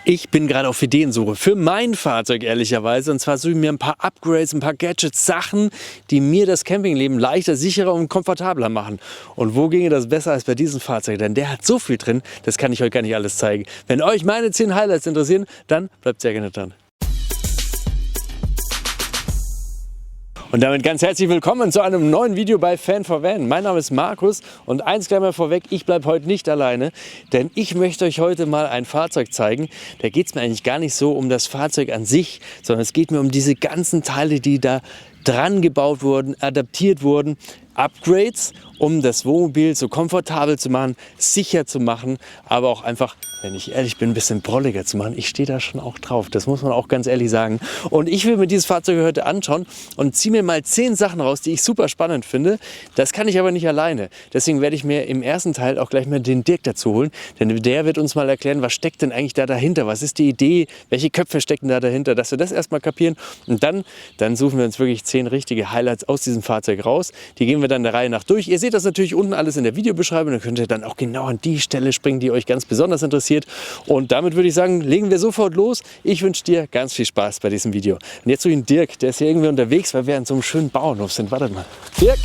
Ich bin gerade auf Ideensuche für mein Fahrzeug, ehrlicherweise. Und zwar suche ich mir ein paar Upgrades, ein paar Gadgets, Sachen, die mir das Campingleben leichter, sicherer und komfortabler machen. Und wo ginge das besser als bei diesem Fahrzeug? Denn der hat so viel drin, das kann ich euch gar nicht alles zeigen. Wenn euch meine 10 Highlights interessieren, dann bleibt sehr gerne dran. Und damit ganz herzlich willkommen zu einem neuen Video bei Fan4Van. Mein Name ist Markus und eins gleich mal vorweg, ich bleibe heute nicht alleine, denn ich möchte euch heute mal ein Fahrzeug zeigen. Da geht es mir eigentlich gar nicht so um das Fahrzeug an sich, sondern es geht mir um diese ganzen Teile, die da dran gebaut wurden, adaptiert wurden. Upgrades, um das Wohnmobil so komfortabel zu machen, sicher zu machen, aber auch einfach, wenn ich ehrlich bin, ein bisschen brolliger zu machen. Ich stehe da schon auch drauf, das muss man auch ganz ehrlich sagen. Und ich will mir dieses Fahrzeug heute anschauen und ziehe mir mal 10 Sachen raus, die ich super spannend finde. Das kann ich aber nicht alleine. Deswegen werde ich mir im ersten Teil auch gleich mal den Dirk dazu holen, denn der wird uns mal erklären, was steckt denn eigentlich da dahinter, was ist die Idee, welche Köpfe stecken da dahinter, dass wir das erstmal kapieren. Und dann suchen wir uns wirklich 10 richtige Highlights aus diesem Fahrzeug raus. Die gehen wir dann der Reihe nach durch. Ihr seht das natürlich unten alles in der Videobeschreibung. Dann könnt ihr dann auch genau an die Stelle springen, die euch ganz besonders interessiert. Und damit würde ich sagen, legen wir sofort los. Ich wünsche dir ganz viel Spaß bei diesem Video. Und jetzt zu den Dirk, der ist hier irgendwie unterwegs, weil wir an so einem schönen Bauernhof sind. Wartet mal. Dirk!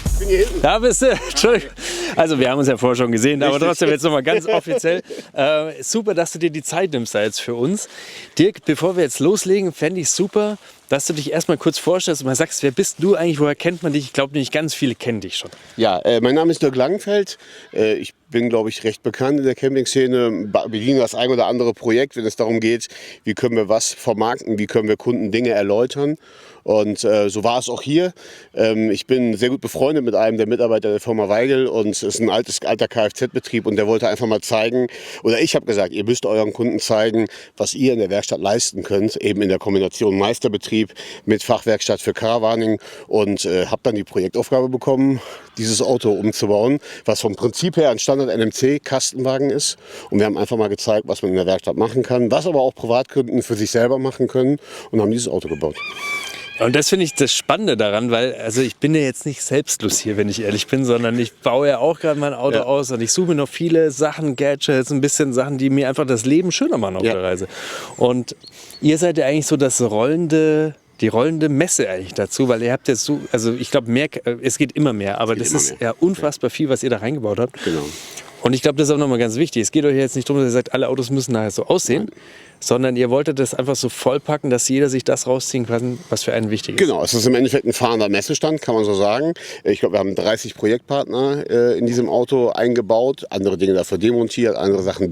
Ich bin hier hinten. Da bist du. Entschuldigung. Also wir haben uns ja vorher schon gesehen, aber trotzdem jetzt nochmal ganz offiziell. Super, dass du dir die Zeit nimmst da jetzt für uns. Dirk, bevor wir jetzt loslegen, fände ich es super, dass du dich erstmal kurz vorstellst und mal sagst, wer bist du eigentlich, woher kennt man dich? Ich glaube nicht ganz viele kennen dich schon. Ja, mein Name ist Dirk Langenfeld. Ich bin, glaube ich, recht bekannt in der Campingszene, bediene das ein oder andere Projekt, wenn es darum geht, wie können wir was vermarkten, wie können wir Kunden Dinge erläutern. Und so war es auch hier. Ich bin sehr gut befreundet mit einem der Mitarbeiter der Firma Weigel und es ist ein alter Kfz-Betrieb und der wollte einfach mal zeigen, oder ich habe gesagt, ihr müsst euren Kunden zeigen, was ihr in der Werkstatt leisten könnt, eben in der Kombination Meisterbetrieb mit Fachwerkstatt für Caravaning und habe dann die Projektaufgabe bekommen, dieses Auto umzubauen, was vom Prinzip her ein Standard NMC-Kastenwagen ist. Und wir haben einfach mal gezeigt, was man in der Werkstatt machen kann, was aber auch Privatkunden für sich selber machen können und haben dieses Auto gebaut. Und das finde ich das Spannende daran, weil also ich bin ja jetzt nicht selbstlos hier, wenn ich ehrlich bin, sondern ich baue ja auch gerade mein Auto aus und ich suche mir noch viele Sachen, Gadgets, ein bisschen Sachen, die mir einfach das Leben schöner machen auf der Reise. Und ihr seid ja eigentlich so die rollende Messe eigentlich dazu, weil ihr habt jetzt so, also ich glaube es geht immer mehr, aber das ist ja unfassbar viel, was ihr da reingebaut habt. Genau. Und ich glaube, das ist auch nochmal ganz wichtig. Es geht euch jetzt nicht darum, dass ihr sagt, alle Autos müssen nachher so aussehen, sondern ihr wolltet das einfach so vollpacken, dass jeder sich das rausziehen kann, was für einen wichtig ist. Genau, es ist im Endeffekt ein fahrender Messestand, kann man so sagen. Ich glaube, wir haben 30 Projektpartner in diesem Auto eingebaut, andere Dinge dafür demontiert, andere Sachen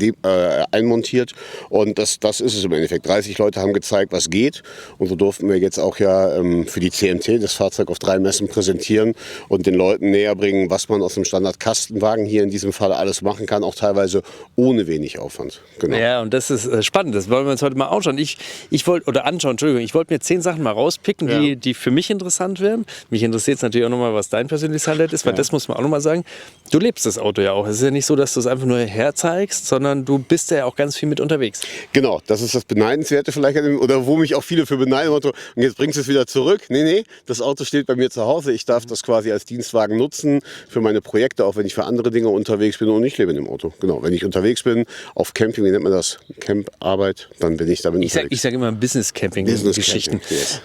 einmontiert. Und das ist es im Endeffekt. 30 Leute haben gezeigt, was geht. Und so durften wir jetzt auch für die CMT das Fahrzeug auf 3 Messen präsentieren und den Leuten näher bringen, was man aus dem Standard-Kastenwagen hier in diesem Fall alles machen kann, auch teilweise ohne wenig Aufwand. Genau. Ja, und das ist spannend. Das wollen wir uns heute mal anschauen. Ich wollte mir 10 Sachen mal rauspicken, die für mich interessant wären. Mich interessiert es natürlich auch nochmal, was dein persönliches Highlight ist, weil das muss man auch nochmal sagen. Du lebst das Auto ja auch. Es ist ja nicht so, dass du es einfach nur herzeigst, sondern du bist ja auch ganz viel mit unterwegs. Genau, das ist das Beneidenswerte vielleicht, oder wo mich auch viele für beneiden. Und jetzt bringst du es wieder zurück. Nee, das Auto steht bei mir zu Hause. Ich darf das quasi als Dienstwagen nutzen für meine Projekte, auch wenn ich für andere Dinge unterwegs bin und ich lebe in dem Auto. Genau, wenn ich unterwegs bin, auf Camping, wie nennt man das? Camparbeit, dann bin ich damit unterwegs. Ich sag immer Business-Camping-Geschichten. Yes.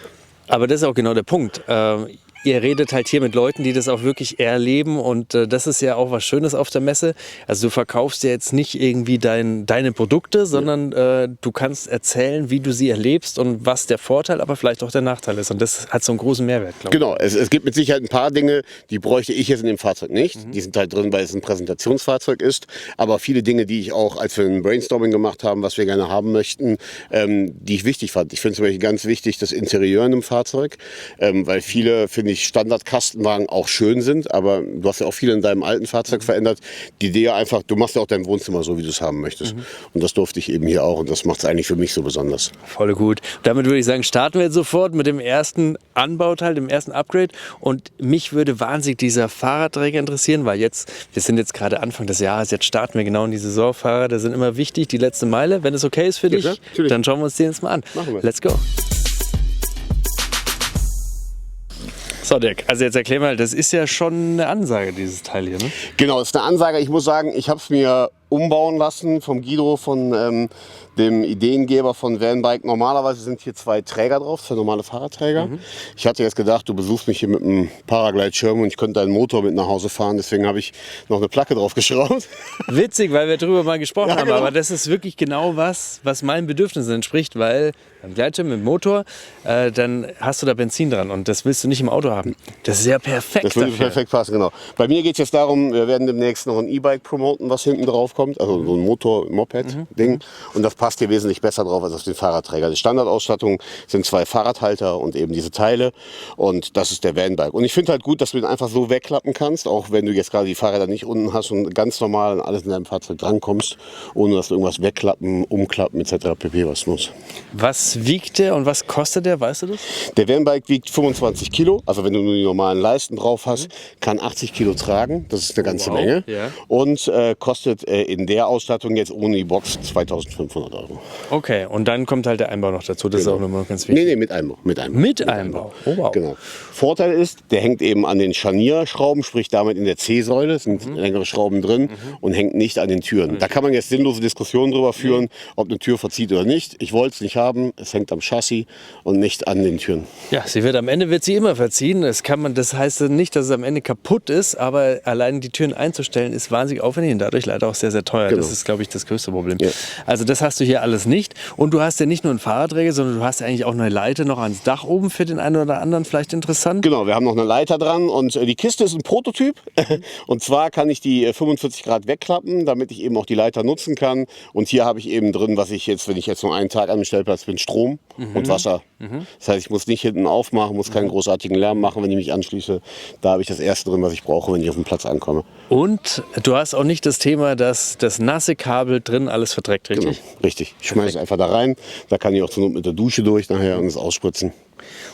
Aber das ist auch genau der Punkt. Ihr redet halt hier mit Leuten, die das auch wirklich erleben und das ist ja auch was Schönes auf der Messe. Also du verkaufst ja jetzt nicht irgendwie deine Produkte, sondern du kannst erzählen, wie du sie erlebst und was der Vorteil, aber vielleicht auch der Nachteil ist. Und das hat so einen großen Mehrwert, glaube ich. Genau, es gibt mit Sicherheit ein paar Dinge, die bräuchte ich jetzt in dem Fahrzeug nicht. Die sind halt drin, weil es ein Präsentationsfahrzeug ist. Aber viele Dinge, die ich auch, als wir ein Brainstorming gemacht haben, was wir gerne haben möchten, die ich wichtig fand. Ich finde zum Beispiel ganz wichtig das Interieur in einem Fahrzeug, weil viele, finde ich, Standard-Kastenwagen auch schön sind, aber du hast ja auch viel in deinem alten Fahrzeug verändert. Die Idee einfach, du machst ja auch dein Wohnzimmer so, wie du es haben möchtest. Und das durfte ich eben hier auch und das macht es eigentlich für mich so besonders. Voll gut. Damit würde ich sagen, starten wir jetzt sofort mit dem ersten Anbauteil, dem ersten Upgrade. Und mich würde wahnsinnig dieser Fahrradträger interessieren, weil wir sind jetzt gerade Anfang des Jahres, jetzt starten wir genau in die Saison. Fahrräder sind immer wichtig, die letzte Meile. Wenn es okay ist für dich, dann schauen wir uns den jetzt mal an. Machen wir. Let's go. So Dirk, also jetzt erklär mal, das ist ja schon eine Ansage, dieses Teil hier, ne? Genau, das ist eine Ansage. Ich muss sagen, ich habe es mir umbauen lassen vom Guido, von dem Ideengeber von Vanbike. Normalerweise sind hier 2 Träger drauf, 2 normale Fahrradträger. Ich hatte jetzt gedacht, du besuchst mich hier mit einem Paragleitschirm und ich könnte deinen Motor mit nach Hause fahren. Deswegen habe ich noch eine Placke drauf geschraubt. Witzig, weil wir darüber mal gesprochen haben, genau. aber das ist wirklich genau was meinen Bedürfnissen entspricht, weil beim Gleitschirm mit dem Motor, dann hast du da Benzin dran und das willst du nicht im Auto haben. Das ist ja perfekt Das würde dafür. perfekt passen, genau. Bei mir geht es jetzt darum, wir werden demnächst noch ein E-Bike promoten, was hinten drauf kommt. Also so ein Motor-Moped-Ding. Und das passt hier wesentlich besser drauf als auf den Fahrradträger. Die Standardausstattung sind 2 Fahrradhalter und eben diese Teile. Und das ist der Vanbike. Und ich finde halt gut, dass du den einfach so wegklappen kannst, auch wenn du jetzt gerade die Fahrräder nicht unten hast und ganz normal an alles in deinem Fahrzeug drankommst, ohne dass du irgendwas wegklappen, umklappen etc. pp. Was muss. Was wiegt der und was kostet der, weißt du das? Der Vanbike wiegt 25 Kilo, also wenn du nur die normalen Leisten drauf hast, kann 80 Kilo tragen, das ist eine ganze Wow, Menge. ja. Und kostet in der Ausstattung jetzt ohne die Box 2.500 €. Okay, und dann kommt halt der Einbau noch dazu, das ist auch nochmal ganz wichtig. Nee, mit Einbau. Mit Einbau? Oh, wow. Genau. Vorteil ist, der hängt eben an den Scharnierschrauben, sprich damit in der C-Säule, sind längere Schrauben drin und hängt nicht an den Türen. Da kann man jetzt sinnlose Diskussionen drüber führen, ob eine Tür verzieht oder nicht. Ich wollte es nicht haben, es hängt am Chassis und nicht an den Türen. Ja, am Ende wird sie immer verziehen. Das heißt nicht, dass es am Ende kaputt ist, aber allein die Türen einzustellen ist wahnsinnig aufwendig und dadurch leider auch sehr, sehr teuer. Genau. Das ist, glaube ich, das größte Problem. Ja. Also das hast du hier alles nicht. Und du hast ja nicht nur einen Fahrradträger, sondern du hast ja eigentlich auch eine Leiter noch ans Dach oben für den einen oder anderen vielleicht interessant. Genau, wir haben noch eine Leiter dran und die Kiste ist ein Prototyp. Und zwar kann ich die 45 Grad wegklappen, damit ich eben auch die Leiter nutzen kann. Und hier habe ich eben drin, was ich jetzt, wenn ich jetzt nur einen Tag an dem Stellplatz bin, Strom und Wasser. Das heißt, ich muss nicht hinten aufmachen, muss keinen großartigen Lärm machen, wenn ich mich anschließe. Da habe ich das erste drin, was ich brauche, wenn ich auf dem Platz ankomme. Und du hast auch nicht das Thema, dass das nasse Kabel drin alles verträgt, richtig? Genau, richtig. Ich schmeiße es einfach da rein. Da kann ich auch zur Not mit der Dusche durch nachher und es ausspritzen.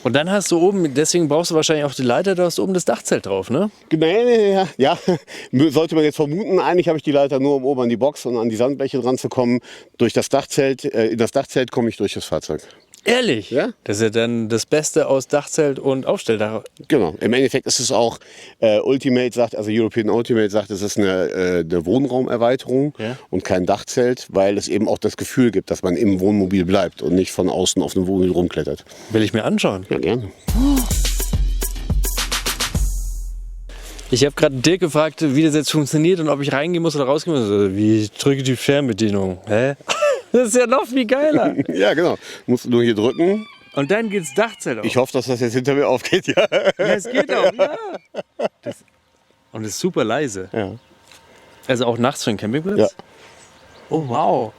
Und dann hast du oben, deswegen brauchst du wahrscheinlich auch die Leiter, du hast oben das Dachzelt drauf, ne? Ja, sollte man jetzt vermuten. Eigentlich habe ich die Leiter nur, um oben an die Box und an die Sandbleche dran zu kommen. Durch das Dachzelt, in das Dachzelt komme ich durch das Fahrzeug. Ehrlich? Ja. Das ist ja dann das Beste aus Dachzelt und Aufstelldach. Genau. Im Endeffekt ist es auch, European Ultimate sagt, es ist eine Wohnraumerweiterung und kein Dachzelt, weil es eben auch das Gefühl gibt, dass man im Wohnmobil bleibt und nicht von außen auf dem Wohnmobil rumklettert. Will ich mir anschauen. Ja, gerne. Ich habe gerade Dirk gefragt, wie das jetzt funktioniert und ob ich reingehen muss oder rausgehen muss. Also, wie ich drücke die Fernbedienung. Hä? Das ist ja noch viel geiler. Ja, genau. Musst du nur hier drücken. Und dann geht's Dachzelt auf. Ich hoffe, dass das jetzt hinter mir aufgeht. Ja, Ja, es geht auch, ja. Und es ist super leise. ja. Also auch nachts für einen Campingplatz? Ja. Oh, wow.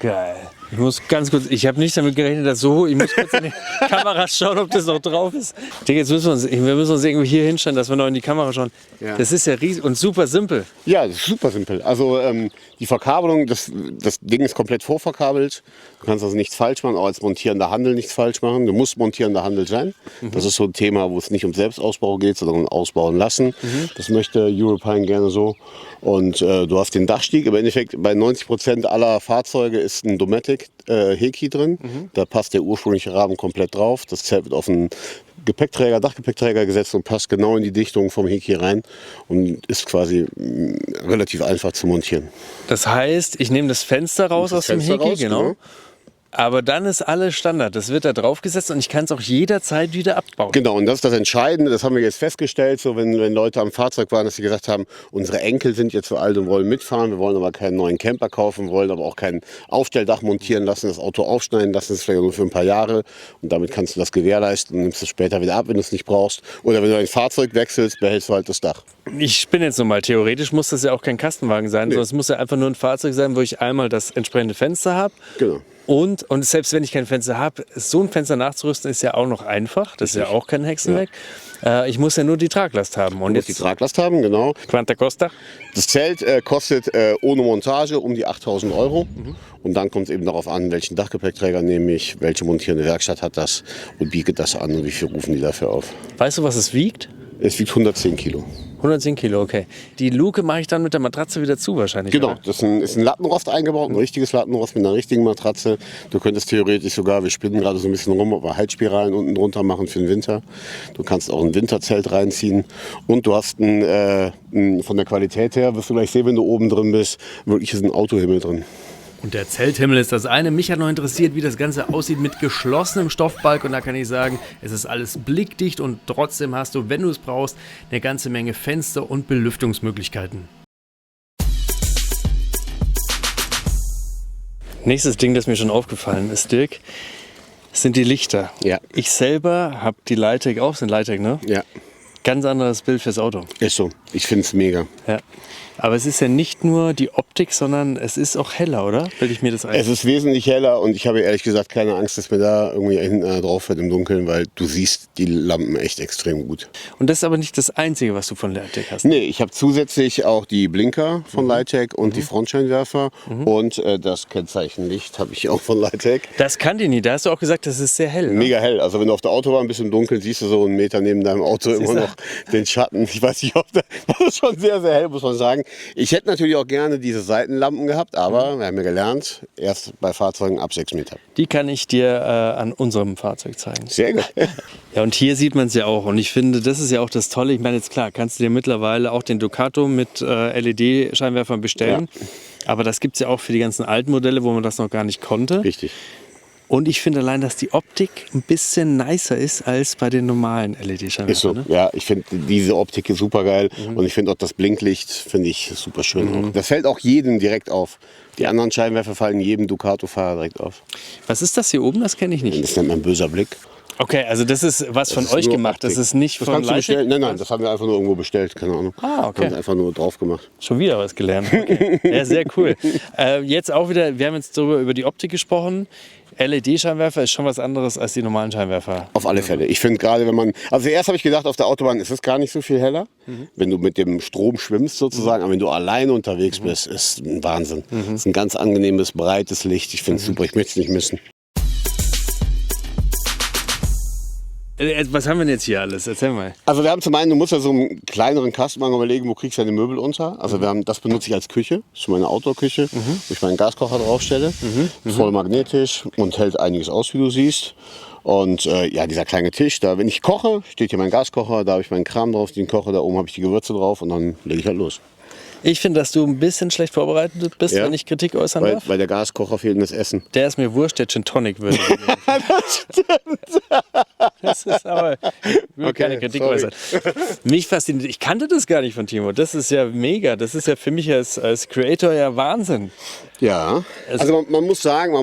Geil. Ich muss ganz kurz, ich habe nicht damit gerechnet, dass so, ich muss kurz in die Kamera schauen, ob das noch drauf ist. Digga, jetzt müssen wir müssen uns irgendwo hier hinstellen, dass wir noch in die Kamera schauen. Ja. Das ist ja riesig und super simpel. Ja, das ist super simpel. Also die Verkabelung, das Ding ist komplett vorverkabelt. Du kannst also nichts falsch machen, auch als montierender Handel nichts falsch machen. Du musst montierender Handel sein. Das ist so ein Thema, wo es nicht um Selbstausbau geht, sondern um Ausbauen lassen. Das möchte Europine gerne so. Und du hast den Dachstieg. Im Endeffekt bei 90% aller Fahrzeuge ist ein Dometic Heki drin. Da passt der ursprüngliche Rahmen komplett drauf. Das Zelt wird auf einen Dachgepäckträger gesetzt und passt genau in die Dichtung vom Heki rein und ist quasi relativ einfach zu montieren. Das heißt, ich nehme das Fenster raus aus dem Fenster Heki, raus, genau. Aber dann ist alles Standard. Das wird da draufgesetzt und ich kann es auch jederzeit wieder abbauen. Genau, und das ist das Entscheidende. Das haben wir jetzt festgestellt, so wenn Leute am Fahrzeug waren, dass sie gesagt haben, unsere Enkel sind jetzt so alt und wollen mitfahren. Wir wollen aber keinen neuen Camper kaufen, wollen aber auch kein Aufstelldach montieren lassen, das Auto aufschneiden lassen, das ist vielleicht nur für ein paar Jahre. Und damit kannst du das gewährleisten und nimmst es später wieder ab, wenn du es nicht brauchst. Oder wenn du ein Fahrzeug wechselst, behältst du halt das Dach. Ich spinne jetzt nochmal. Theoretisch muss das ja auch kein Kastenwagen sein, sondern es muss ja einfach nur ein Fahrzeug sein, wo ich einmal das entsprechende Fenster habe. Genau. Und selbst wenn ich kein Fenster habe, so ein Fenster nachzurüsten ist ja auch noch einfach. Das ist ja auch kein Hexenwerk. Ich muss ja nur die Traglast haben. Und Du musst die Traglast haben, genau. Quanta costa? Das Zelt kostet ohne Montage um die 8.000 €. Und dann kommt es eben darauf an, welchen Dachgepäckträger nehme ich, welche montierende Werkstatt hat das und bietet das an und wie viel rufen die dafür auf. Weißt du, was es wiegt? Es wiegt 110 Kilo. 110 Kilo, okay. Die Luke mache ich dann mit der Matratze wieder zu wahrscheinlich. Genau, oder? das ist ein Lattenrost eingebaut, ein richtiges Lattenrost mit einer richtigen Matratze. Du könntest theoretisch sogar, wir spinnen gerade so ein bisschen rum, ob wir Heizspiralen unten drunter machen für den Winter. Du kannst auch ein Winterzelt reinziehen und du hast von der Qualität her, wirst du gleich sehen, wenn du oben drin bist, wirklich ist ein Autohimmel drin. Und der Zelthimmel ist das eine. Mich hat noch interessiert, wie das Ganze aussieht mit geschlossenem Stoffbalk. Und da kann ich sagen, es ist alles blickdicht und trotzdem hast du, wenn du es brauchst, eine ganze Menge Fenster und Belüftungsmöglichkeiten. Nächstes Ding, das mir schon aufgefallen ist, Dirk, sind die Lichter. Ja. Ich selber habe die Lightech auch, sind Lightech, ne? Ja, Ganz anderes Bild fürs Auto. ist so. Ich finde es mega. Ja. Aber es ist ja nicht nur die Optik, sondern es ist auch heller, oder? Bilde ich mir das ein? Es ist wesentlich heller und ich habe ehrlich gesagt keine Angst, dass mir da irgendwie hinten einer drauf fällt im Dunkeln, weil du siehst die Lampen echt extrem gut. Und das ist aber nicht das Einzige, was du von Lightech hast. Nee, ich habe zusätzlich auch die Blinker von Lightech und die Frontscheinwerfer und das Kennzeichenlicht habe ich auch von Lightech. Das kannte ich nie. Da hast du auch gesagt, das ist sehr hell. Ne? Mega hell. Also wenn du auf der Autobahn bist im Dunkeln, siehst du so einen Meter neben deinem Auto immer noch den Schatten. Ich weiß nicht, das ist schon sehr, sehr hell, muss man sagen. Ich hätte natürlich auch gerne diese Seitenlampen gehabt, aber wir haben ja gelernt, erst bei Fahrzeugen ab 6 Meter. Die kann ich dir an unserem Fahrzeug zeigen. Sehr gut. Ja, und hier sieht man es ja auch. Und ich finde, das ist ja auch das Tolle. Ich meine, jetzt klar, kannst du dir mittlerweile auch den Ducato mit LED-Scheinwerfern bestellen. Ja. Aber das gibt es ja auch für die ganzen alten Modelle, wo man das noch gar nicht konnte. Richtig. Und ich finde allein, dass die Optik ein bisschen nicer ist als bei den normalen LED-Scheinwerfern. Ist so, ne? ja. Ich finde diese Optik ist super geil. Und ich finde auch das Blinklicht, finde ich super schön. Das fällt auch jedem direkt auf. Die anderen Scheinwerfer fallen jedem Ducato-Fahrer direkt auf. Was ist das hier oben? Das kenne ich nicht. Das nennt man böser Blick. Okay, also das ist was von euch gemacht. Das ist nicht von Lightech? Nein, das haben wir einfach nur irgendwo bestellt. Keine Ahnung. Ah, okay. Haben wir einfach nur drauf gemacht. Schon wieder was gelernt. Okay. Ja, sehr cool. Jetzt auch wieder, wir haben jetzt über die Optik gesprochen. LED-Scheinwerfer ist schon was anderes als die normalen Scheinwerfer. Auf alle Fälle. Ich finde gerade, wenn man... Also erst habe ich gedacht, auf der Autobahn ist es gar nicht so viel heller, wenn du mit dem Strom schwimmst sozusagen. Aber wenn du alleine unterwegs bist, ist ein Wahnsinn. Es ist ein ganz angenehmes, breites Licht. Ich finde es super. Ich möchte es nicht missen. Was haben wir denn jetzt hier alles? Erzähl mal. Also wir haben zum einen, du musst ja so einen kleineren Kasten mal überlegen, wo kriegst du deine Möbel unter. Also das benutze ich als Küche. Das ist meine Outdoor-Küche, wo ich meinen Gaskocher draufstelle. Voll magnetisch und hält einiges aus, wie du siehst. Und ja, dieser kleine Tisch, da wenn ich koche, steht hier mein Gaskocher, da habe ich meinen Kram drauf, den koche, da oben habe ich die Gewürze drauf und dann lege ich halt los. Ich finde, dass du ein bisschen schlecht vorbereitet bist, wenn ich Kritik äußern darf. Weil der Gaskocher fehlt in das Essen. Der ist mir wurscht, der Gin Tonic würde. Das stimmt. Das ist aber, ich will keine Kritik äußern. Mich fasziniert, ich kannte das gar nicht von Timo. Das ist ja mega. Das ist ja für mich als Creator ja Wahnsinn. Ja, also man muss sagen,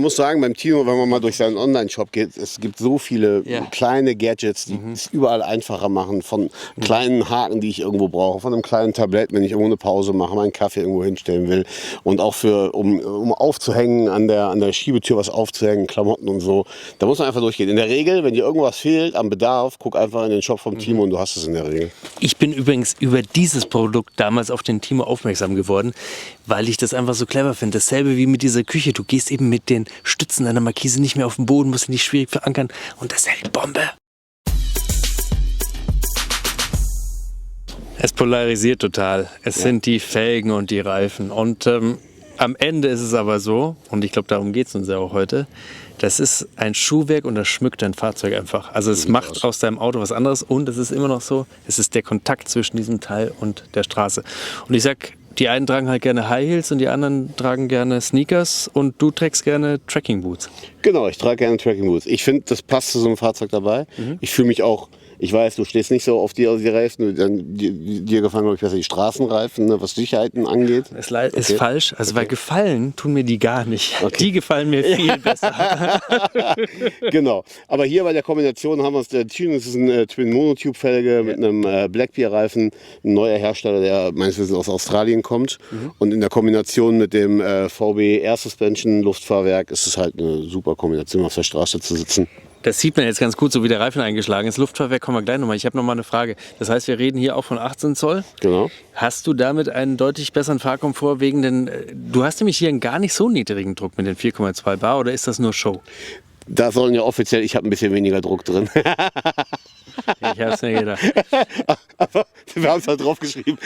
beim Timo, wenn man mal durch seinen Online-Shop geht, es gibt so viele kleine Gadgets, die es überall einfacher machen. Von kleinen Haken, die ich irgendwo brauche, von einem kleinen Tablett, wenn ich irgendwo eine Pause mache, meinen Kaffee irgendwo hinstellen will. Und auch um aufzuhängen, an der Schiebetür was aufzuhängen, Klamotten und so. Da muss man einfach durchgehen. In der Regel, wenn dir irgendwas fehlt am Bedarf, guck einfach in den Shop vom Timo und du hast es in der Regel. Ich bin übrigens über dieses Produkt damals auf den Timo aufmerksam geworden, weil ich das einfach so clever finde. Dasselbe wie mit dieser Küche. Du gehst eben mit den Stützen deiner Markise nicht mehr auf den Boden, musst nicht schwierig verankern und das hält Bombe. Es polarisiert total. Es sind die Felgen und die Reifen. Und am Ende ist es aber so, und ich glaube, darum geht es uns ja auch heute, das ist ein Schuhwerk und das schmückt dein Fahrzeug einfach. Also es macht aus deinem Auto was anderes und es ist immer noch so, es ist der Kontakt zwischen diesem Teil und der Straße. Und ich sag, die einen tragen halt gerne High Heels und die anderen tragen gerne Sneakers und du trägst gerne Trekking Boots. Genau, ich trage gerne Trekking Boots. Ich finde, das passt zu so einem Fahrzeug dabei. Ich fühle mich auch, ich weiß, du stehst nicht so auf die Reifen, dir gefallen, glaube ich, besser die Straßenreifen, ne, was Sicherheiten angeht. Ist falsch, also weil gefallen tun mir die gar nicht. Okay. Die gefallen mir viel besser. Genau, aber hier bei der Kombination haben wir es, das ist eine Twin-Monotube-Felge mit einem Blackbeard-Reifen, ein neuer Hersteller, der meines Wissens aus Australien kommt. Und in der Kombination mit dem VW Air Suspension Luftfahrwerk ist es halt eine super Kombination, auf der Straße zu sitzen. Das sieht man jetzt ganz gut, so wie der Reifen eingeschlagen ist. Luftfahrwerk kommen wir gleich nochmal. Ich habe nochmal eine Frage. Das heißt, wir reden hier auch von 18 Zoll. Genau. Hast du damit einen deutlich besseren Fahrkomfort wegen den... Du hast nämlich hier einen gar nicht so niedrigen Druck mit den 4,2 Bar oder ist das nur Show? Da sollen ja offiziell, ich habe ein bisschen weniger Druck drin. Ich hab's mir gedacht. Aber wir haben es halt draufgeschrieben.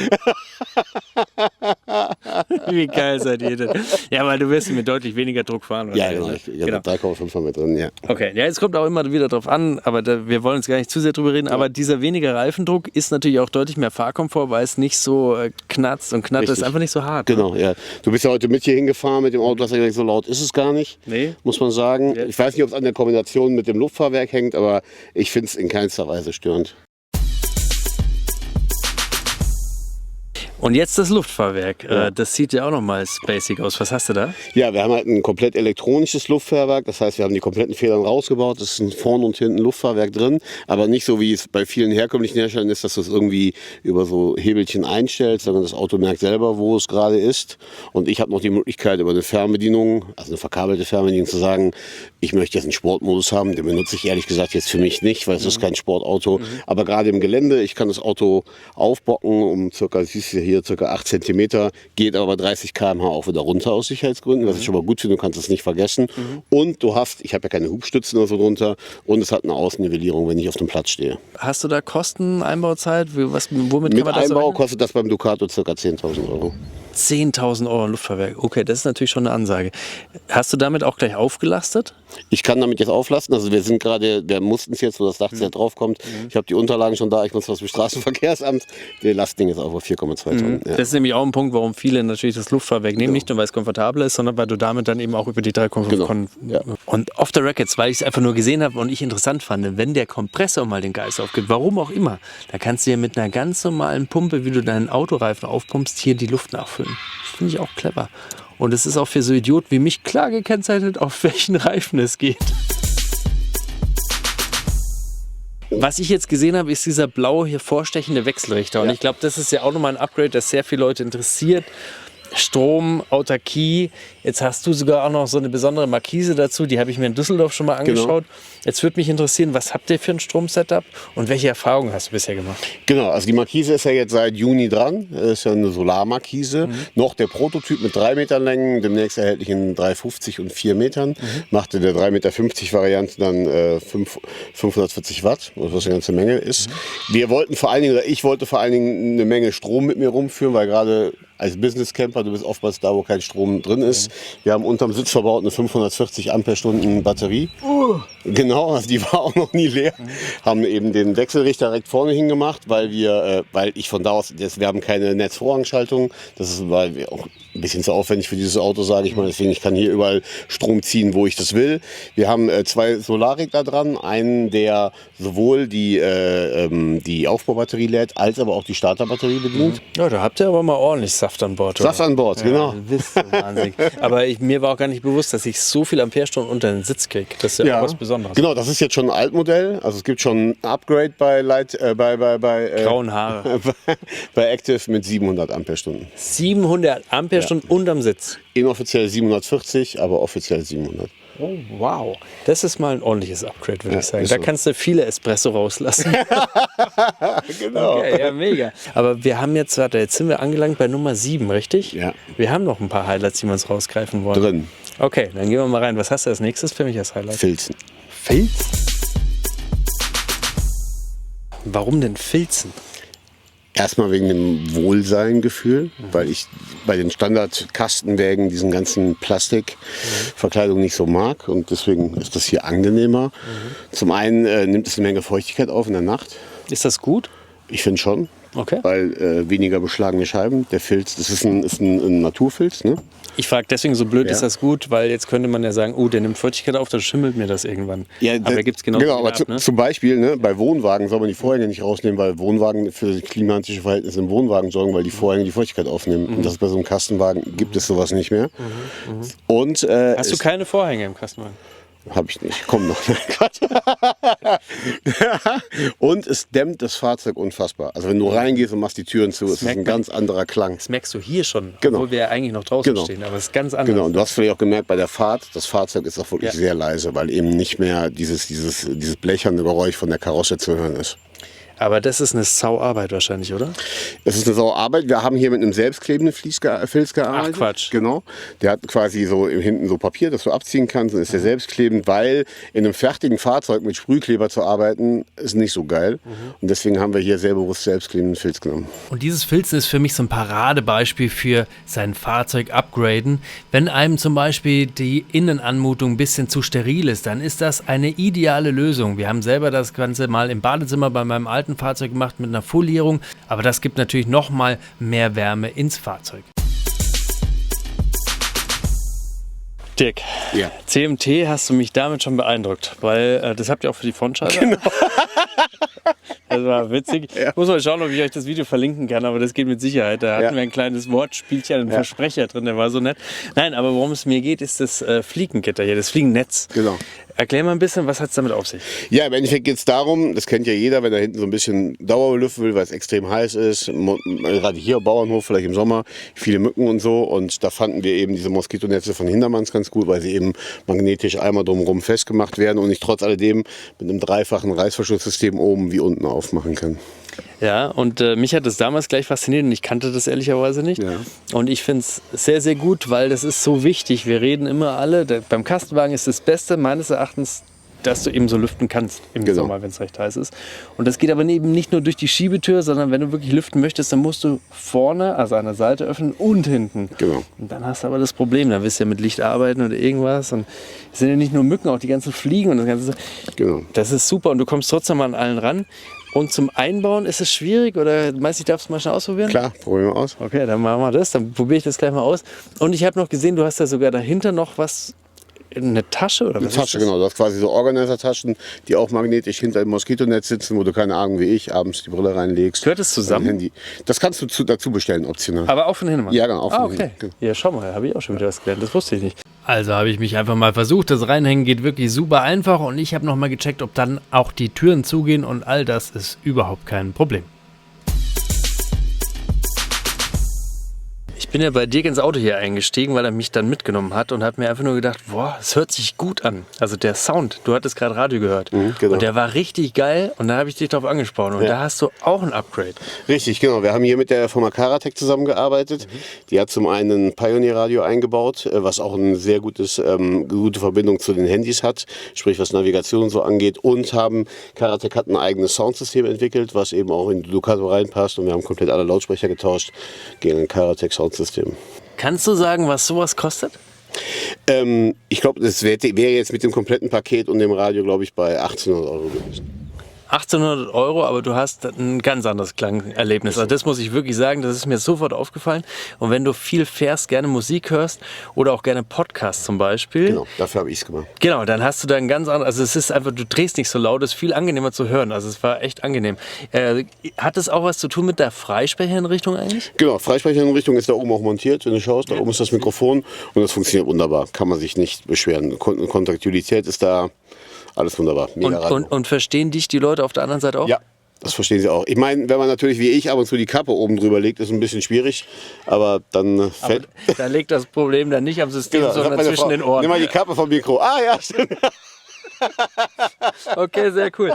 Wie geil seid ihr denn? Ja, weil du wirst mit deutlich weniger Druck fahren. Ja, genau. 3,5 haben wir drin, ja. Okay, ja, jetzt kommt auch immer wieder drauf an, aber wir wollen jetzt gar nicht zu sehr drüber reden, aber dieser weniger Reifendruck ist natürlich auch deutlich mehr Fahrkomfort, weil es nicht so knatzt und knattert, ist einfach nicht so hart. Genau, ja. Du bist ja heute mit hier hingefahren mit dem Auto, hast ja gesagt, so laut ist es gar nicht, muss man sagen. Ja. Ich weiß nicht, ob es an der Kombination mit dem Luftfahrwerk hängt, aber ich finde es in keinster Weise störend. Und jetzt das Luftfahrwerk. Ja. Das sieht ja auch nochmal spacig aus. Was hast du da? Ja, wir haben halt ein komplett elektronisches Luftfahrwerk. Das heißt, wir haben die kompletten Federn rausgebaut. Es ist ein vorne und hinten Luftfahrwerk drin. Aber nicht so, wie es bei vielen herkömmlichen Herstellern ist, dass du es irgendwie über so Hebelchen einstellst, sondern das Auto merkt selber, wo es gerade ist. Und ich habe noch die Möglichkeit, über eine Fernbedienung, also eine verkabelte Fernbedienung, zu sagen, ich möchte jetzt einen Sportmodus haben. Den benutze ich ehrlich gesagt jetzt für mich nicht, weil es ist kein Sportauto. Aber gerade im Gelände, ich kann das Auto aufbocken um circa, siehst du hier, circa 8 cm, geht aber 30 km/h auch wieder runter aus Sicherheitsgründen, was ich schon mal gut finde, du kannst es nicht vergessen. Und du hast, ich habe ja keine Hubstützen oder so drunter, und es hat eine Außennivellierung, wenn ich auf dem Platz stehe. Hast du da Kosten, Einbauzeit? Womit Mit kann man das Einbau kostet das beim Ducato ca. 10.000 Euro. 10.000 Euro Luftfahrwerk. Okay, das ist natürlich schon eine Ansage. Hast du damit auch gleich aufgelastet? Ich kann damit jetzt auflasten. Also wir sind gerade, wir mussten es jetzt, wo das Dachzelt draufkommt. Ich habe die Unterlagen schon da. Ich muss was zum Straßenverkehrsamt. Wir lasten den jetzt auf 4,2 Tonnen. Ja. Das ist nämlich auch ein Punkt, warum viele natürlich das Luftfahrwerk nehmen. Nicht nur, weil es komfortabler ist, sondern weil du damit dann eben auch über die 3,5 Ja. Und off the records, weil ich es einfach nur gesehen habe und ich interessant fand, wenn der Kompressor mal den Geist aufgibt, warum auch immer, da kannst du ja mit einer ganz normalen Pumpe, wie du deinen Autoreifen aufpumpst, hier die Luft nachfüllen. Das finde ich auch clever. Und es ist auch für so Idioten wie mich klar gekennzeichnet, auf welchen Reifen es geht. Was ich jetzt gesehen habe, ist dieser blaue hier vorstechende Wechselrichter. Und ich glaube, das ist ja auch nochmal ein Upgrade, das sehr viele Leute interessiert. Strom, Autarkie. Jetzt hast du sogar auch noch so eine besondere Markise dazu. Die habe ich mir in Düsseldorf schon mal angeschaut. Genau. Jetzt würde mich interessieren, was habt ihr für ein Stromsetup und welche Erfahrungen hast du bisher gemacht? Genau, also die Markise ist ja jetzt seit Juni dran. Das ist ja eine Solarmarkise. Noch der Prototyp mit 3 Meter Längen, demnächst erhältlich in 3,50 und 4 Metern. Machte der 3,50 Meter Variante dann 540 Watt, was eine ganze Menge ist. Wir wollten vor allen Dingen, oder ich wollte vor allen Dingen eine Menge Strom mit mir rumführen, weil gerade als Business Camper, du bist oftmals da, wo kein Strom drin ist. Wir haben unterm Sitz verbaut eine 540 Ampere-Stunden Batterie. Genau, also die war auch noch nie leer. Haben eben den Wechselrichter direkt vorne hingemacht, weil ich von da aus, wir haben keine Netzvorrangschaltung. Das ist, weil wir auch ein bisschen zu aufwendig für dieses Auto, sage ich mal. Deswegen, ich kann hier überall Strom ziehen, wo ich das will. Wir haben 2 Solarregler dran. Einen, der sowohl die Aufbaubatterie lädt, als aber auch die Starterbatterie bedient. Ja, da habt ihr aber mal ordentlich Saft an Bord. Saft an Bord, genau. Das ist wahnsinnig. Aber mir war auch gar nicht bewusst, dass ich so viel Amperestunden unter den Sitz kriege. Das ist ja auch was Besonderes. Genau, das ist jetzt schon ein Altmodell. Also es gibt schon ein Upgrade bei grauen Haare. bei Active mit 700 Amperestunden. 700 Amperestunden unterm Sitz. Inoffiziell 740, aber offiziell 700. Oh, wow. Das ist mal ein ordentliches Upgrade, würde ich sagen. Da so. kannst du viele Espresso rauslassen. Genau. Okay, ja, mega. Aber wir haben jetzt sind wir angelangt bei Nummer 7, richtig? Ja. Wir haben noch ein paar Highlights, die wir uns rausgreifen wollen. Drin. Okay, dann gehen wir mal rein. Was hast du als nächstes für mich als Highlight? Filzen. Filzen? Warum denn Filzen? Erstmal wegen dem Wohlseingefühl, weil ich bei den Standard-Kastenwägen diesen ganzen Plastikverkleidung nicht so mag und deswegen ist das hier angenehmer. Zum einen nimmt es eine Menge Feuchtigkeit auf in der Nacht. Ist das gut? Ich finde schon. Okay. Weil weniger beschlagene Scheiben. Der Filz, das ist ein Naturfilz, ne? Ich frage deswegen, so blöd ist das gut, weil jetzt könnte man ja sagen, der nimmt Feuchtigkeit auf, dann schimmelt mir das irgendwann. Ja, aber da gibt es genau aber zum Beispiel, ne, bei Wohnwagen soll man die Vorhänge nicht rausnehmen, weil Wohnwagen für klimatische Verhältnisse im Wohnwagen sorgen, weil die Vorhänge die Feuchtigkeit aufnehmen. Und das bei so einem Kastenwagen gibt es sowas nicht mehr. Und, hast du keine Vorhänge im Kastenwagen? Habe ich nicht. Komm noch. Und es dämmt das Fahrzeug unfassbar. Also wenn du reingehst und machst die Türen zu, ist es ein ganz anderer Klang. Das merkst du hier schon, genau. Obwohl wir ja eigentlich noch draußen stehen. Aber es ist ganz anders. Genau, und du hast vielleicht auch gemerkt bei der Fahrt, das Fahrzeug ist auch wirklich sehr leise, weil eben nicht mehr dieses blecherne Geräusch von der Karosse zu hören ist. Aber das ist eine Sauarbeit wahrscheinlich, oder? Das ist eine Sauarbeit. Wir haben hier mit einem selbstklebenden Filz gearbeitet. Ach Quatsch. Genau. Der hat quasi so hinten so Papier, das du abziehen kannst. Dann ist der selbstklebend, weil in einem fertigen Fahrzeug mit Sprühkleber zu arbeiten, ist nicht so geil. Und deswegen haben wir hier sehr bewusst selbstklebenden Filz genommen. Und dieses Filzen ist für mich so ein Paradebeispiel für sein Fahrzeug upgraden. Wenn einem zum Beispiel die Innenanmutung ein bisschen zu steril ist, dann ist das eine ideale Lösung. Wir haben selber das Ganze mal im Badezimmer bei meinem alten Fahrzeug gemacht mit einer Folierung, aber das gibt natürlich noch mal mehr Wärme ins Fahrzeug. Dirk, Ja. CMT hast du mich damit schon beeindruckt, weil das habt ihr auch für die Frontscheibe. Genau. Das war witzig. Ja. Ich muss mal schauen, ob ich euch das Video verlinken kann, aber das geht mit Sicherheit. Da hatten Ja. wir ein kleines Wortspielchen, einen Versprecher drin, der war so nett. Nein, aber worum es mir geht, ist das Fliegengitter hier, das Fliegennetz. Genau. Erklär mal ein bisschen, was hat es damit auf sich? Ja, im Endeffekt geht es darum, das kennt ja jeder, wenn er hinten so ein bisschen Dauerlüften will, weil es extrem heiß ist. Gerade hier am Bauernhof, vielleicht im Sommer, viele Mücken und so. Und da fanden wir eben diese Moskitonetze von Hintermanns ganz gut, weil sie eben magnetisch einmal drumherum festgemacht werden und ich trotz alledem mit einem dreifachen Reißverschlusssystem oben wie unten aufmachen kann. Ja, und mich hat das damals gleich fasziniert und ich kannte das ehrlicherweise nicht. Ja. Und ich finde es sehr, sehr gut, weil das ist so wichtig. Wir reden immer alle, beim Kastenwagen ist das Beste meines Erachtens, dass du eben so lüften kannst im Genau. Sommer, wenn es recht heiß ist. Und das geht aber eben nicht nur durch die Schiebetür, sondern wenn du wirklich lüften möchtest, dann musst du vorne, also an der Seite öffnen und hinten. Genau. Und dann hast du aber das Problem, da willst du ja mit Licht arbeiten oder irgendwas. Und es sind ja nicht nur Mücken, auch die ganzen Fliegen und das Ganze. Genau. Das ist super und du kommst trotzdem an allen ran. Und zum Einbauen ist es schwierig oder meinst du, darfst du mal schnell ausprobieren? Klar, probieren wir aus. Okay, dann machen wir das. Dann probiere ich das gleich mal aus. Und ich habe noch gesehen, du hast da sogar dahinter noch was, eine Tasche oder was? Eine ist Tasche, das? genau. Du hast quasi so Organizer-Taschen, die auch magnetisch hinter dem Moskitonetz sitzen, wo du keine Ahnung wie ich abends die Brille reinlegst. Gehört das zusammen? Dein Handy. Das kannst du dazu bestellen, optional. Aber auch von Hintermann? Ja, genau, auch von Ah, okay. hinten, genau. Ja, schau mal, habe ich auch schon wieder was gelernt. Das wusste ich nicht. Also habe ich mich einfach mal versucht. Das Reinhängen geht wirklich super einfach und ich habe noch mal gecheckt, ob dann auch die Türen zugehen und all das ist überhaupt kein Problem. Ich bin ja bei Dirk ins Auto hier eingestiegen, weil er mich dann mitgenommen hat und habe mir einfach nur gedacht, boah, es hört sich gut an. Also der Sound, du hattest gerade Radio gehört genau. und der war richtig geil und da habe ich dich darauf angesprochen und da hast du auch ein Upgrade. Richtig, genau. Wir haben hier mit der Firma Karatec zusammengearbeitet. Die hat zum einen ein Pioneer-Radio eingebaut, was auch eine sehr gute Verbindung zu den Handys hat, sprich was Navigation so angeht. Und Karatec hat ein eigenes Soundsystem entwickelt, was eben auch in die Ducato reinpasst. Und wir haben komplett alle Lautsprecher getauscht gegen ein Karatec Soundsystem. Kannst du sagen, was sowas kostet? Ich glaube, das wäre jetzt mit dem kompletten Paket und dem Radio, glaube ich, bei 1800 Euro gewesen. 1800 Euro, aber du hast ein ganz anderes Klangerlebnis. Also das muss ich wirklich sagen, das ist mir sofort aufgefallen. Und wenn du viel fährst, gerne Musik hörst oder auch gerne Podcasts zum Beispiel. Genau, dafür habe ich es gemacht. Genau, dann hast du da ein ganz anderes, also es ist einfach, du drehst nicht so laut, es ist viel angenehmer zu hören. Also es war echt angenehm. Hat es auch was zu tun mit der Freisprecherinrichtung eigentlich? Genau, Freisprecherinrichtung ist da oben auch montiert, wenn du schaust. Da oben ist das Mikrofon und das funktioniert wunderbar. Kann man sich nicht beschweren. Kontaktilität ist da. Alles wunderbar. Mega Radio. Und verstehen dich die Leute auf der anderen Seite auch? Ja, das verstehen sie auch. Ich meine, wenn man natürlich wie ich ab und zu die Kappe oben drüber legt, ist ein bisschen schwierig. Aber dann fällt. Da liegt das Problem dann nicht am System, Genau, sondern sagt meine zwischen Frau, den Ohren. Nimm mal die Kappe vom Mikro. Ah ja, stimmt. Okay, sehr cool.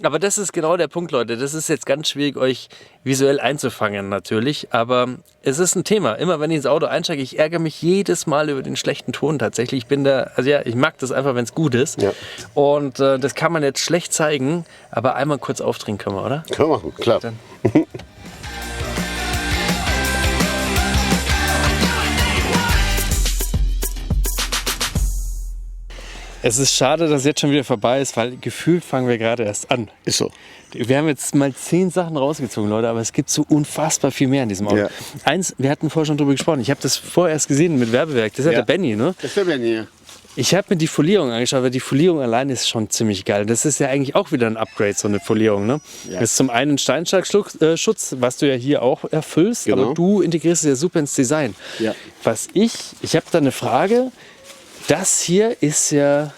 Aber das ist genau der Punkt, Leute. Das ist jetzt ganz schwierig, euch visuell einzufangen natürlich. Aber es ist ein Thema. Immer wenn ich ins Auto einsteige, ich ärgere mich jedes Mal über den schlechten Ton tatsächlich. Ich bin da, also ja, ich mag das einfach, wenn es gut ist. Ja. Und das kann man jetzt schlecht zeigen, aber einmal kurz aufdrehen können wir, oder? Können wir machen, klar. Dann. Es ist schade, dass es jetzt schon wieder vorbei ist, weil gefühlt fangen wir gerade erst an. Ist so. Wir haben jetzt mal 10 Sachen rausgezogen, Leute, aber es gibt so unfassbar viel mehr in diesem Auto. Ja. Eins, wir hatten vorher schon drüber gesprochen, ich habe das vorher erst gesehen mit Werbewerk, das ist ja der Benny, ne? Das ist der Benny. Ich habe mir die Folierung angeschaut, weil die Folierung allein ist schon ziemlich geil. Das ist ja eigentlich auch wieder ein Upgrade, so eine Folierung, ne? Ja. Das ist zum einen Steinschlagschutz, was du ja hier auch erfüllst, Genau. aber du integrierst es ja super ins Design. Ja. Ich habe da eine Frage, das hier ist ja...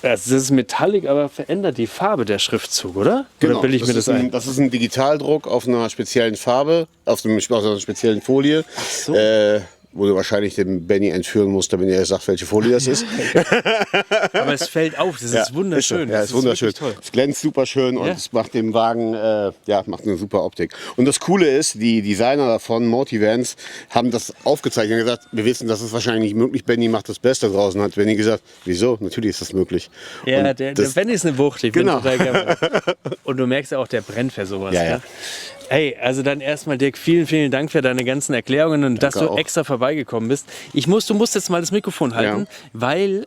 Das ist Metallic, aber verändert die Farbe der Schriftzug, oder? Genau. Oder bilde ich mir das ein? Das ist ein Digitaldruck auf einer speziellen Farbe, auf einer speziellen Folie. so. wo du wahrscheinlich den Benny entführen musst, damit er sagt, welche Folie das ist. Aber es fällt auf, das ist wunderschön. Ja, ist wunderschön. Toll. Es glänzt super schön und es macht dem Wagen macht eine super Optik. Und das Coole ist, die Designer davon, Motivans, haben das aufgezeichnet und gesagt, wir wissen, das ist wahrscheinlich nicht möglich, Benny macht das Beste draußen. Hat Benny gesagt, wieso? Natürlich ist das möglich. Ja, und der Benny ist eine Wucht, ich bin total gerne. Und du merkst ja auch, der brennt für sowas. Ja, ne? ja. Hey, also dann erstmal Dirk, vielen, vielen Dank für deine ganzen Erklärungen und dass du auch. extra vorbeigekommen bist. Du musst jetzt mal das Mikrofon halten, weil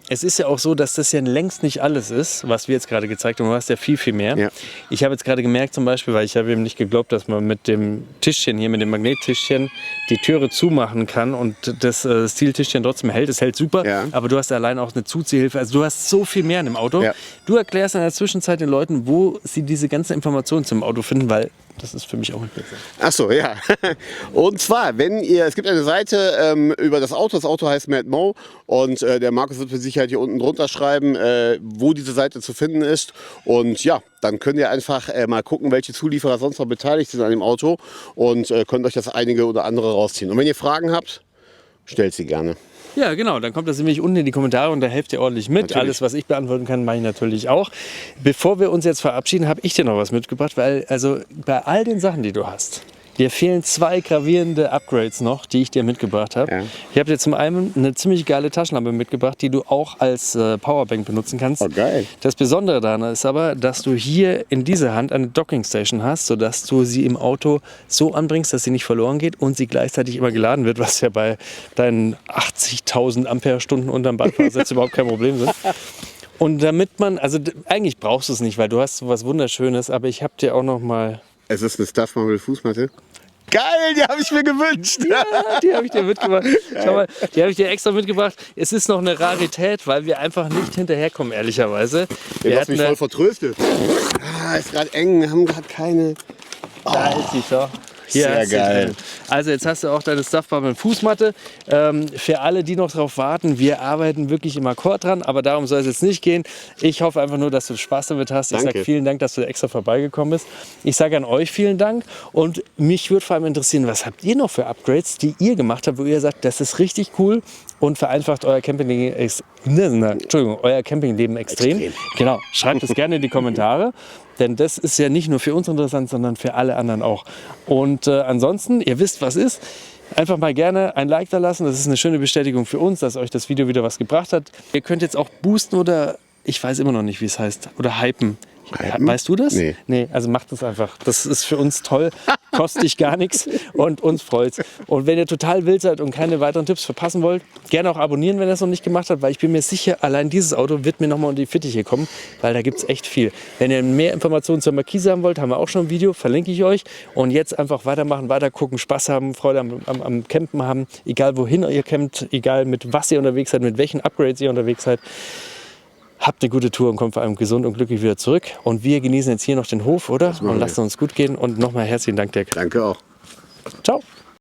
es ist ja auch so, dass das ja längst nicht alles ist, was wir jetzt gerade gezeigt haben. Du hast ja viel, viel mehr. Ja. Ich habe jetzt gerade gemerkt zum Beispiel, weil ich habe eben nicht geglaubt, dass man mit dem Tischchen hier, mit dem Magnettischchen, die Türe zumachen kann und das Stiltischchen trotzdem hält. Es hält super, Ja. aber du hast allein auch eine Zuziehhilfe. Also du hast so viel mehr in dem Auto. Ja. Du erklärst in der Zwischenzeit den Leuten, wo sie diese ganzen Informationen zum Auto finden, weil das ist für mich auch interessant. Ach so, ja. Und zwar, es gibt eine Seite über das Auto heißt Mad Mo und der Markus wird mit Sicherheit hier unten drunter schreiben, wo diese Seite zu finden ist. Und ja, dann könnt ihr einfach mal gucken, welche Zulieferer sonst noch beteiligt sind an dem Auto und könnt euch das einige oder andere rausziehen. Und wenn ihr Fragen habt, stellt sie gerne. Ja, genau. Dann kommt das nämlich unten in die Kommentare und da helft ihr ordentlich mit. Natürlich. Alles, was ich beantworten kann, mache ich natürlich auch. Bevor wir uns jetzt verabschieden, habe ich dir noch was mitgebracht, weil also bei all den Sachen, die du hast, dir fehlen 2 gravierende Upgrades noch, die ich dir mitgebracht habe. Ja. Ich habe dir zum einen eine ziemlich geile Taschenlampe mitgebracht, die du auch als Powerbank benutzen kannst. Oh, geil. Das Besondere daran ist aber, dass du hier in dieser Hand eine Dockingstation hast, sodass du sie im Auto so anbringst, dass sie nicht verloren geht und sie gleichzeitig immer geladen wird, was ja bei deinen 80.000 Ampere-Stunden unterm Beifahrersitz überhaupt kein Problem sind. Und damit man, also eigentlich brauchst du es nicht, weil du hast so was Wunderschönes, aber ich habe dir auch noch mal... Es ist eine Stuffmobile Fußmatte. Geil, die habe ich mir gewünscht. Ja, die habe ich dir mitgebracht. Schau mal, die habe ich dir extra mitgebracht. Es ist noch eine Rarität, weil wir einfach nicht hinterherkommen, ehrlicherweise. Du hast mich voll vertröstet. Ist gerade eng, haben gerade keine... Da ist sie doch. Hier Sehr hast du geil. drin. Also jetzt hast du auch deine Stuffbubble Fußmatte. Für alle, die noch drauf warten, wir arbeiten wirklich im Akkord dran, aber darum soll es jetzt nicht gehen. Ich hoffe einfach nur, dass du Spaß damit hast. Ich Danke. sage vielen Dank, dass du extra vorbeigekommen bist. Ich sage an euch vielen Dank und mich würde vor allem interessieren, was habt ihr noch für Upgrades, die ihr gemacht habt, wo ihr sagt, das ist richtig cool und vereinfacht euer Campingleben extrem. Genau, schreibt es gerne in die Kommentare. Denn das ist ja nicht nur für uns interessant, sondern für alle anderen auch. Und ansonsten, ihr wisst, was ist. Einfach mal gerne ein Like da lassen. Das ist eine schöne Bestätigung für uns, dass euch das Video wieder was gebracht hat. Ihr könnt jetzt auch boosten oder, ich weiß immer noch nicht, wie es heißt, oder hypen. Hypen? Weißt du das? Nee. Nee, also macht das einfach. Das ist für uns toll, kostet dich gar nichts und uns freut's. Und wenn ihr total wild seid und keine weiteren Tipps verpassen wollt, gerne auch abonnieren, wenn ihr es noch nicht gemacht habt, weil ich bin mir sicher, allein dieses Auto wird mir nochmal unter die Fittiche kommen, weil da gibt es echt viel. Wenn ihr mehr Informationen zur Markise haben wollt, haben wir auch schon ein Video, verlinke ich euch. Und jetzt einfach weitermachen, weiter gucken, Spaß haben, Freude am Campen haben, egal wohin ihr campt, egal mit was ihr unterwegs seid, mit welchen Upgrades ihr unterwegs seid. Habt eine gute Tour und kommt vor allem gesund und glücklich wieder zurück. Und wir genießen jetzt hier noch den Hof, oder? Und lasst uns gut gehen. Und nochmal herzlichen Dank, Dirk. Danke auch. Ciao.